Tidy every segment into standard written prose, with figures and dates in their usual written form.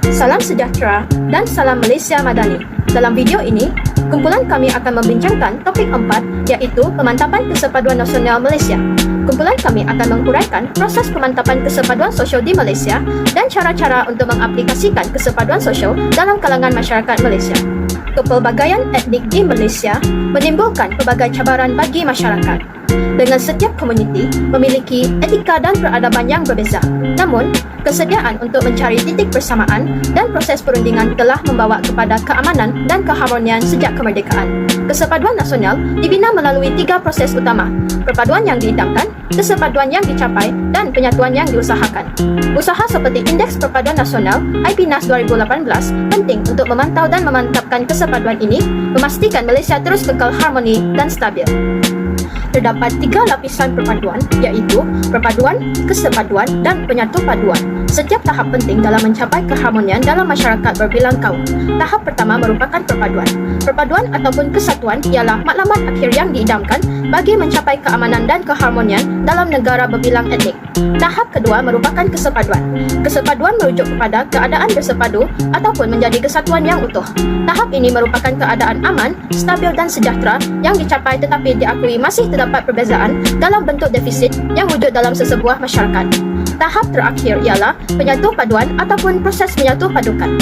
Salam sejahtera dan salam Malaysia Madani. Dalam video ini, kumpulan kami akan membincangkan topik 4 iaitu Pemantapan Kesepaduan Nasional Malaysia. Kumpulan kami akan menguraikan proses pemantapan kesepaduan sosial di Malaysia dan cara-cara untuk mengaplikasikan kesepaduan sosial dalam kalangan masyarakat Malaysia. Kepelbagaian etnik di Malaysia menimbulkan pelbagai cabaran bagi masyarakat. Dengan setiap komuniti memiliki etika dan peradaban yang berbeza. Namun, kesediaan untuk mencari titik persamaan dan proses perundingan telah membawa kepada keamanan dan keharmonian sejak kemerdekaan. Kesepaduan nasional dibina melalui 3 proses utama: perpaduan yang diidamkan, kesepaduan yang dicapai, dan penyatuan yang diusahakan. Usaha seperti Indeks Perpaduan Nasional IPNAS 2018 penting untuk memantau dan memantapkan kesepaduan ini, memastikan Malaysia terus kekal harmoni dan stabil. Terdapat 3 lapisan perpaduan iaitu perpaduan, kesepaduan, dan penyatu paduan. Setiap tahap penting dalam mencapai keharmonian dalam masyarakat berbilang kaum. Tahap pertama merupakan perpaduan. Perpaduan ataupun kesatuan ialah maklumat akhir yang diidamkan bagi mencapai keamanan dan keharmonian dalam negara berbilang etnik. Tahap kedua merupakan kesepaduan. Kesepaduan merujuk kepada keadaan bersepadu ataupun menjadi kesatuan yang utuh. Tahap ini merupakan keadaan aman, stabil dan sejahtera yang dicapai tetapi diakui masih terdapat perbezaan dalam bentuk defisit yang wujud dalam sesebuah masyarakat. Tahap terakhir ialah penyatu paduan ataupun proses menyatu padukan.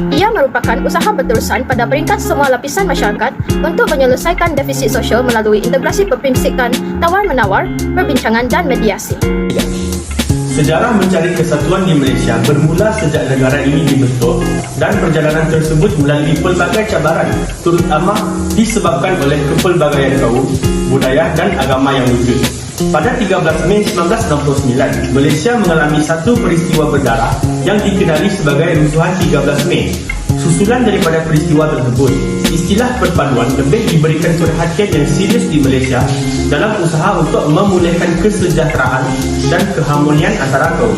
Ia merupakan usaha berterusan pada peringkat semua lapisan masyarakat untuk menyelesaikan defisit sosial melalui integrasi perprinsipan tawar-menawar, perbincangan dan mediasi. Sejarah mencari kesatuan di Malaysia bermula sejak negara ini dibentuk dan perjalanan tersebut melalui pelbagai cabaran, terutama disebabkan oleh kepelbagaian kaum, budaya dan agama yang wujud. Pada 13 Mei 1969, Malaysia mengalami satu peristiwa berdarah yang dikenali sebagai Rusuhan 13 Mei. Susulan daripada peristiwa tersebut, istilah perpaduan lebih diberikan perhatian yang serius di Malaysia dalam usaha untuk memulihkan kesejahteraan dan keharmonian antara kaum.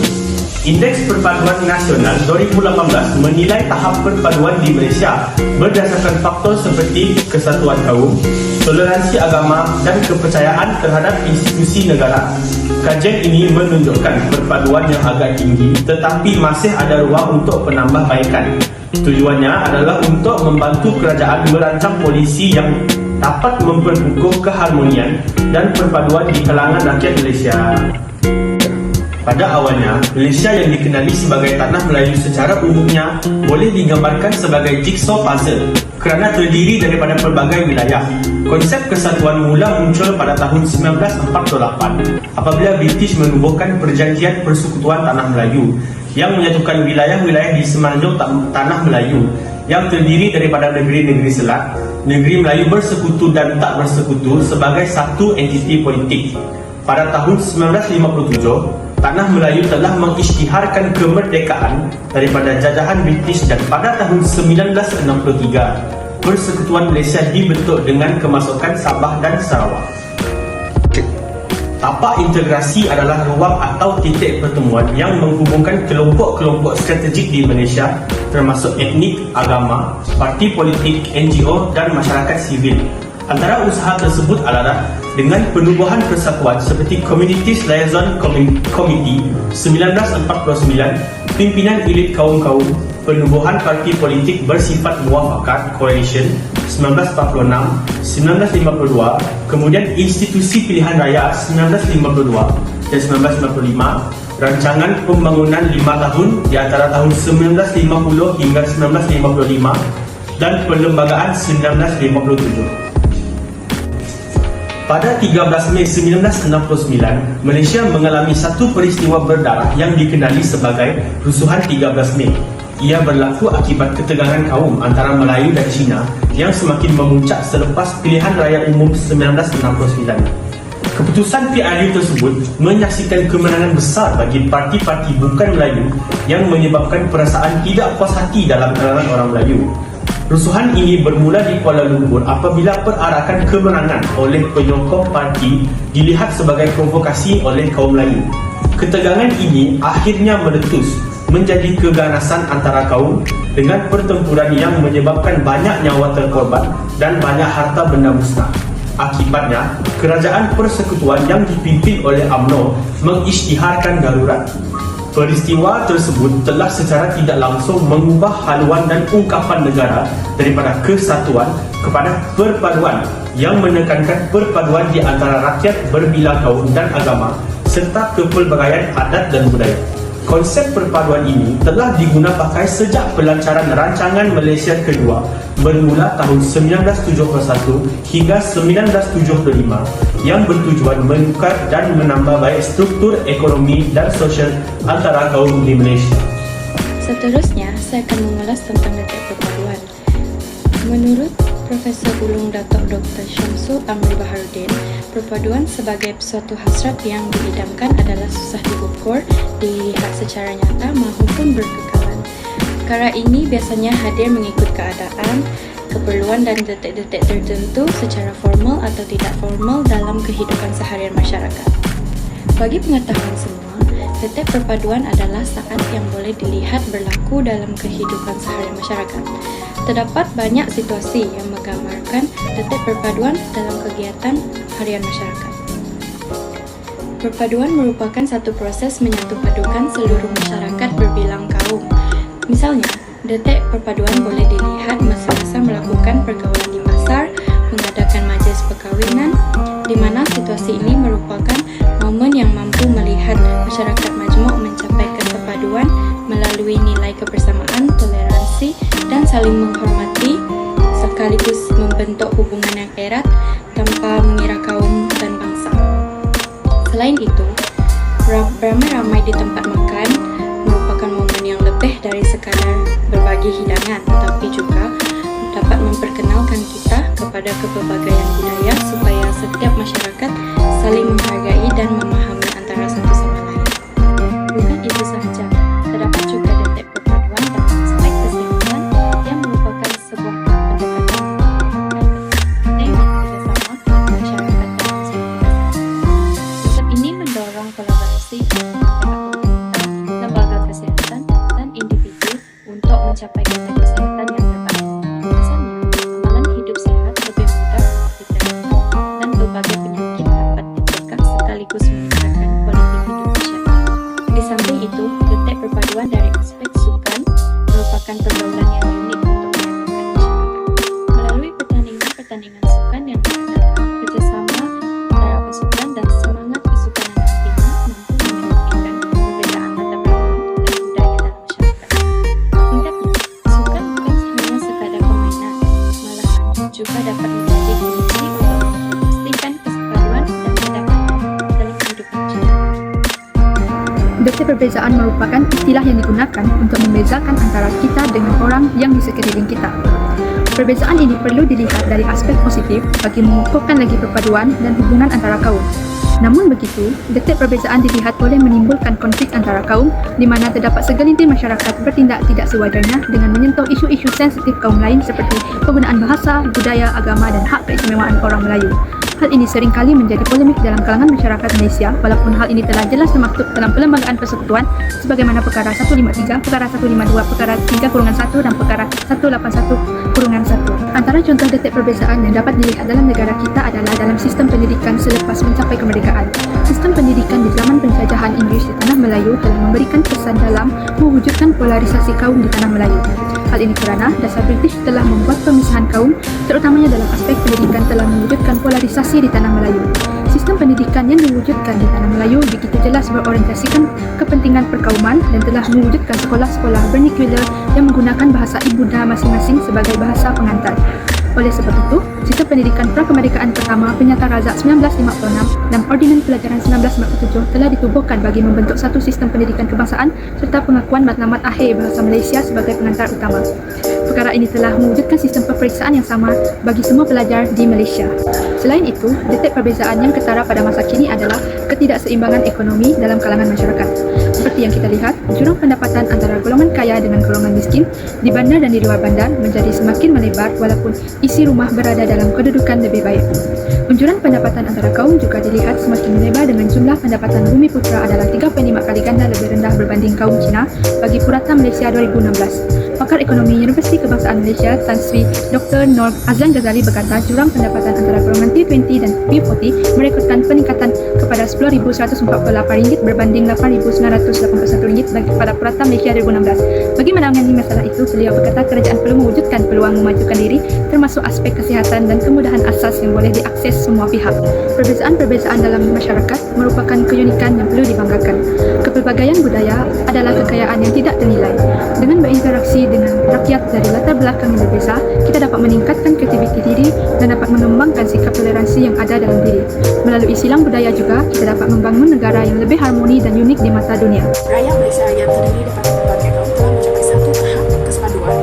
Indeks Perpaduan Nasional 2018 menilai tahap perpaduan di Malaysia berdasarkan faktor seperti kesatuan kaum, toleransi agama dan kepercayaan terhadap institusi negara. Kajian ini menunjukkan perpaduan yang agak tinggi tetapi masih ada ruang untuk penambahbaikan. Tujuannya adalah untuk membantu kerajaan merancang polisi yang dapat memperkukuh keharmonian dan perpaduan di kalangan rakyat Malaysia. Pada awalnya, Malaysia yang dikenali sebagai tanah Melayu secara umumnya boleh digambarkan sebagai jigsaw puzzle kerana terdiri daripada pelbagai wilayah. Konsep kesatuan mula muncul pada tahun 1948 apabila British menubuhkan Perjanjian Persekutuan Tanah Melayu yang menyatukan wilayah-wilayah di semenanjung Tanah Melayu yang terdiri daripada negeri-negeri selat, negeri Melayu bersekutu dan tak bersekutu sebagai satu entiti politik. Pada tahun 1957, Tanah Melayu telah mengisytiharkan kemerdekaan daripada jajahan British dan pada tahun 1963, Persekutuan Malaysia dibentuk dengan kemasukan Sabah dan Sarawak. Tapak integrasi adalah ruang atau titik pertemuan yang menghubungkan kelompok-kelompok strategik di Malaysia termasuk etnik, agama, parti politik, NGO dan masyarakat sivil. Antara usaha tersebut adalah dengan penubuhan persatuan seperti Communities Liaison Committee 1949, pimpinan elit kaum-kaum, penubuhan parti politik bersifat muafakat coalition 1946, 1952, kemudian institusi pilihan raya 1952 dan 1955, rancangan pembangunan 5 tahun di antara tahun 1950 hingga 1955 dan perlembagaan 1957. Pada 13 Mei 1969, Malaysia mengalami satu peristiwa berdarah yang dikenali sebagai Rusuhan 13 Mei. Ia berlaku akibat ketegangan kaum antara Melayu dan Cina yang semakin memuncak selepas pilihan raya umum 1969. Keputusan PRU tersebut menyaksikan kemenangan besar bagi parti-parti bukan Melayu yang menyebabkan perasaan tidak puas hati dalam kalangan orang Melayu. Rusuhan ini bermula di Kuala Lumpur apabila perarakan kemenangan oleh penyokong parti dilihat sebagai provokasi oleh kaum Melayu. Ketegangan ini akhirnya meletus menjadi keganasan antara kaum dengan pertempuran yang menyebabkan banyak nyawa terkorban dan banyak harta benda musnah. Akibatnya, Kerajaan Persekutuan yang dipimpin oleh UMNO mengisytiharkan darurat. Peristiwa tersebut telah secara tidak langsung mengubah haluan dan ungkapan negara daripada kesatuan kepada perpaduan yang menekankan perpaduan di antara rakyat berbilang kaum dan agama serta kepelbagaian adat dan budaya. Konsep perpaduan ini telah diguna pakai sejak pelancaran rancangan Malaysia kedua bermula tahun 1971 hingga 1975 yang bertujuan menukar dan menambah baik struktur ekonomi dan sosial antara kaum di Malaysia. Seterusnya, saya akan mengulas tentang detek perpaduan. Menurut Profesor Ulung Datuk Dr. Syamsul Amri Baharudin, perpaduan sebagai suatu hasrat yang diidamkan adalah susah diukur, dilihat secara nyata maupun berkekalan. Perkara ini biasanya hadir mengikut keadaan, keperluan dan detek-detek tertentu secara formal atau tidak formal dalam kehidupan seharian masyarakat. Bagi pengetahuan semua, detek perpaduan adalah saat yang boleh dilihat berlaku dalam kehidupan seharian masyarakat. Terdapat banyak situasi yang menggambarkan detek perpaduan dalam kegiatan harian masyarakat. Perpaduan merupakan satu proses menyatupadukan seluruh masyarakat berbilang kaum. Misalnya, detek perpaduan boleh dilihat semasa melakukan pergaulan di pasar, mengadakan majlis perkahwinan, di mana situasi ini merupakan momen yang mampu melihat masyarakat majmuk mencapai kesepaduan melalui nilai kebersamaan, toleransi, dan saling menghormati, sekaligus membentuk hubungan yang erat tanpa mengira kaum dan bangsa. Selain itu, beramai-ramai di tempat makan merupakan momen yang lebih dari sekadar berbagi hidangan, tetapi juga dapat memperkenalkan kita kepada kepelbagaian budaya supaya setiap masyarakat saling menghargai dan memahami antara satu sama lain. Bukan itu sahaja, terdapat juga detek perpaduan dalam aspek kesehatan yang merupakan sebuah pendekatan kerjasama masyarakat dan masyarakat. Konsep ini mendorong kolaborasi antara pemerintah, lembaga kesehatan, dan individu untuk mencapai kesehatan yang terbaik. Misalnya, amalan hidup sehat lebih mudah diterapkan dan berbagai penyakit dapat dicegah sekaligus meningkatkan kualitas hidup masyarakat. Di samping itu, detek perpaduan dari aspek sukan merupakan pergaulan yang unik untuk menyatukan masyarakat. Melalui pertandingan sukan yang diadakan, kerjasama antara pasukan dan semangat kesukanan yang tinggi mampu menyampaikan perbezaan latar belakang dan budaya dalam masyarakat. Singkatnya, sukan bukan hanya sekadar permainan, malahan juga dapat menjadi kunci untuk memastikan kesepaduan dan kedamaian dalam kehidupan masyarakat. Detek perbezaan merupakan istilah yang digunakan untuk membezakan antara kita dengan orang yang di sekeliling kita. Perbezaan ini perlu dilihat dari aspek positif bagi mengukuhkan lagi perpaduan dan hubungan antara kaum. Namun begitu, detek perbezaan dilihat boleh menimbulkan konflik antara kaum di mana terdapat segelintir masyarakat bertindak tidak sewajarnya dengan menyentuh isu-isu sensitif kaum lain seperti penggunaan bahasa, budaya, agama dan hak keistimewaan orang Melayu. Hal ini seringkali menjadi polemik dalam kalangan masyarakat Malaysia walaupun hal ini telah jelas termaktub dalam Perlembagaan Persekutuan sebagaimana Perkara 153, Perkara 152, Perkara 3-1 dan Perkara 181-1. Antara contoh detek perbezaan yang dapat dilihat dalam negara kita adalah dalam sistem pendidikan selepas mencapai kemerdekaan. Sistem pendidikan di zaman penjajahan Inggeris di Tanah Melayu telah memberikan kesan dalam mewujudkan polarisasi kaum di Tanah Melayu. Hal ini kerana dasar British telah membuat pemisahan kaum, terutamanya dalam aspek pendidikan telah mewujudkan polarisasi di Tanah Melayu. Sistem pendidikan yang diwujudkan di Tanah Melayu begitu jelas berorientasikan kepentingan perkauman dan telah mewujudkan sekolah-sekolah vernacular yang menggunakan bahasa ibunda masing-masing sebagai bahasa pengantar. Oleh sebab itu, sistem pendidikan prakemerdekaan pertama Penyata Razak 1956 dan Ordinan Pelajaran 1947 telah ditubuhkan bagi membentuk satu sistem pendidikan kebangsaan serta pengakuan matlamat akhir bahasa Malaysia sebagai pengantar utama. Perkara ini telah mewujudkan sistem peperiksaan yang sama bagi semua pelajar di Malaysia. Selain itu, detek perbezaan yang ketara pada masa kini adalah ketidakseimbangan ekonomi dalam kalangan masyarakat. Seperti yang kita lihat, jurang pendapatan antara golongan kaya dengan golongan miskin di bandar dan di luar bandar menjadi semakin melebar walaupun isi rumah berada dalam kedudukan lebih baik. Unjuran pendapatan antara kaum juga dilihat semakin melebar dengan jumlah pendapatan Bumi Putra adalah 3.5 kali ganda lebih rendah berbanding kaum Cina bagi Purata Malaysia 2016. Pakar Ekonomi Universiti Kebangsaan Malaysia Tan Sri Dr. Nur Azlan Ghazali berkata jurang pendapatan antara golongan T20 dan B40 merekodkan peningkatan kepada RM10,148 berbanding RM8,981 pada Purata Malaysia 2016. Bagi menangani masalah itu, beliau berkata kerajaan perlu mewujudkan peluang memajukan diri termasuk aspek kesihatan dan kemudahan asas yang boleh diakses semua pihak. Perbezaan-perbezaan dalam masyarakat merupakan keunikan yang perlu dibanggakan. Kepelbagaian budaya adalah kekayaan yang tidak ternilai. Dengan berinteraksi dengan rakyat dari latar belakang yang berbeza, kita dapat meningkatkan kreativiti diri dan dapat mengembangkan sikap toleransi yang ada dalam diri. Melalui silang budaya juga, kita dapat membangun negara yang lebih harmoni dan unik di mata dunia. Rakyat Malaysia yang terdiri daripada berbagai kaum telah mencapai satu tahap kesepaduan.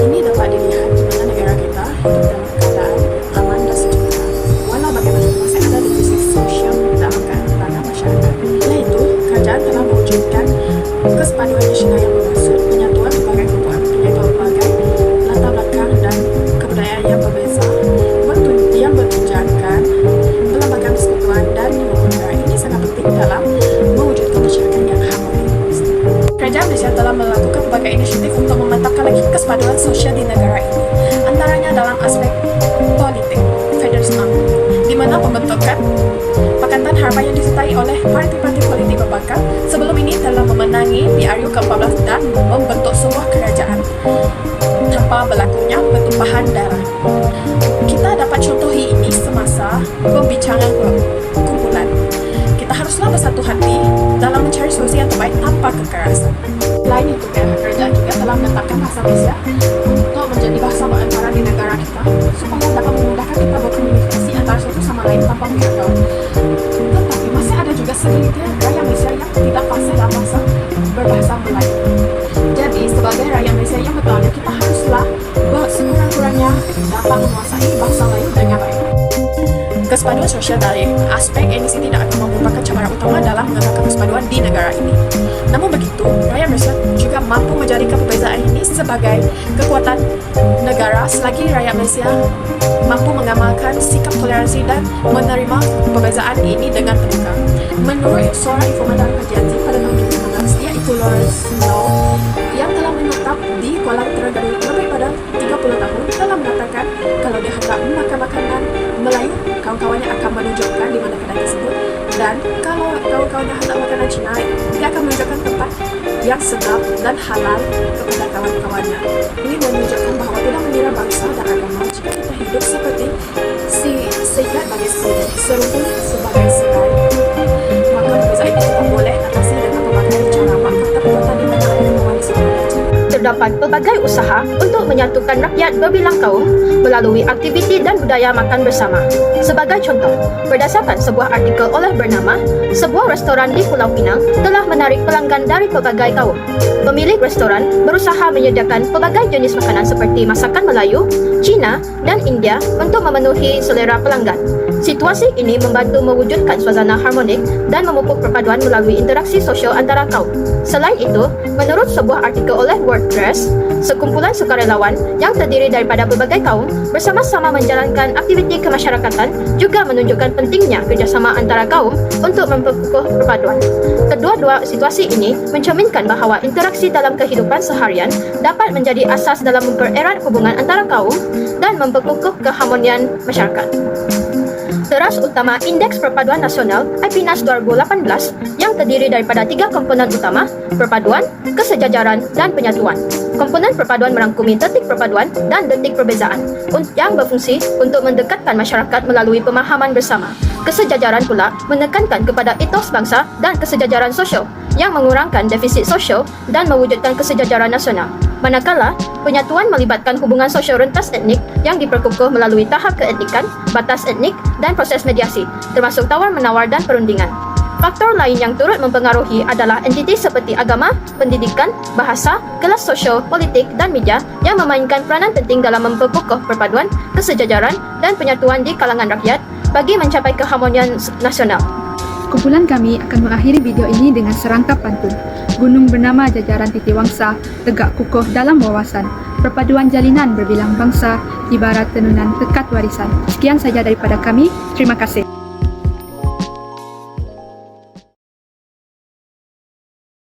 Ini dapat dilihat di mana negara kita hidup dalam keadaan aman dan sejahtera. Walau bagaimanapun masih ada divisi sosial dalam kalangan masyarakat. Oleh itu, kerajaan telah mewujudkan kesepaduan nasional yang bermaksud penyatuan berbagai kumpulan pelbagai latar belakang dan kebudayaan yang berbeza yang bertujuankan pelbagai persekutuan dan hukum negara. Ini sangat penting dalam mewujudkan masyarakat yang harmonis. Kerajaan Malaysia telah melakukan berbagai inisiatif untuk memantapkan lagi kesepaduan sosial di negara ini. Antaranya dalam aspek politik, federalisme, di mana pembentukan Pakatan Harapan yang disertai oleh parti-parti politik berbakat sebelum ini telah memenangi PRU ke-14 dan membentuk sebuah kerajaan tanpa berlakunya pertumpahan darah. Kita dapat contohi ini semasa pembicaraan kumpulan. Kita haruslah bersatu hati dalam mencari solusi yang terbaik tanpa kekerasan. Selain itu, kerajaan juga telah menetapkan bahasa Malaysia untuk menjadi bahasa berantara di negara kita supaya dapat memudahkan kita berkomunikasi antara satu sama lain tanpa mengganggu. Tetapi masih ada juga segelintir rakyat Malaysia yang tidak fasih dalam berbahasa Melayu. Jadi, sebagai rakyat Malaysia yang bertanya, kita haruslah sekurang-kurangnya dapat menguasai bahasa Melayu dengan baik. Kesepaduan sosial dari aspek etnis tidak akan merupakan cabaran utama dalam menegakkan kesepaduan di negara ini. Namun begitu, rakyat Malaysia juga mampu menjadikan perbezaan ini sebagai kekuatan negara selagi rakyat Malaysia mampu mengamalkan sikap toleransi dan menerima perbezaan ini dengan terbuka. Menurut seorang informan dalam kajian pada tahun 2016, iaitu Lawrence Law, yang telah menetap di Kuala Terengganu lebih pada 30 tahun, telah mengatakan kalau dia hendak makan makanan Melayu, kawan-kawannya akan menunjukkan di mana kedai tersebut, dan kalau kawan-kawannya hendak makanan Cina, dia akan menunjukkan tempat yang sedap dan halal kepada kawan-kawannya. Ini menunjukkan bahawa tidak mengira bangsa dan agama jika kita hidup seperti seikat bagi serumpun sebagai serai, maka perbezaan itu tak boleh atasi dengan pelbagai cara, maka kekuatan di mana ada kemauan sebenarnya. Terdapat pelbagai usaha untuk menyatukan rakyat berbilang kaum melalui aktiviti dan budaya makan bersama. Sebagai contoh, berdasarkan sebuah artikel oleh bernama "Sebuah restoran di Pulau Pinang telah menarik pelanggan dari pelbagai kaum." Pemilik restoran berusaha menyediakan pelbagai jenis makanan seperti masakan Melayu, Cina, dan India untuk memenuhi selera pelanggan. Situasi ini membantu mewujudkan suasana harmonik dan memupuk perpaduan melalui interaksi sosial antara kaum. Selain itu, menurut sebuah artikel oleh WordPress, sekumpulan sukarelawan yang terdiri daripada berbagai kaum bersama-sama menjalankan aktiviti kemasyarakatan juga menunjukkan pentingnya kerjasama antara kaum untuk memperkukuh perpaduan. Kedua-dua situasi ini mencerminkan bahawa interaksi dalam kehidupan seharian dapat menjadi asas dalam mempererat hubungan antara kaum dan memperkukuh keharmonian masyarakat. Teras utama Indeks Perpaduan Nasional IPNAS 2018 yang terdiri daripada 3 komponen utama, perpaduan, kesejajaran, dan penyatuan. Komponen perpaduan merangkumi detik perpaduan dan detik perbezaan yang berfungsi untuk mendekatkan masyarakat melalui pemahaman bersama. Kesejajaran pula menekankan kepada etos bangsa dan kesejajaran sosial yang mengurangkan defisit sosial dan mewujudkan kesejajaran nasional. Manakala, penyatuan melibatkan hubungan sosial rentas etnik yang diperkukuh melalui tahap keetnikan, batas etnik, dan proses mediasi, termasuk tawar-menawar dan perundingan. Faktor lain yang turut mempengaruhi adalah entiti seperti agama, pendidikan, bahasa, kelas sosial, politik, dan media yang memainkan peranan penting dalam memperkukuh perpaduan, kesejajaran, dan penyatuan di kalangan rakyat bagi mencapai keharmonian nasional. Kumpulan kami akan mengakhiri video ini dengan serangkap pantun. Gunung bernama Jajaran Titiwangsa, tegak kukuh dalam wawasan. Perpaduan jalinan berbilang bangsa, ibarat tenunan tekat warisan. Sekian saja daripada kami. Terima kasih.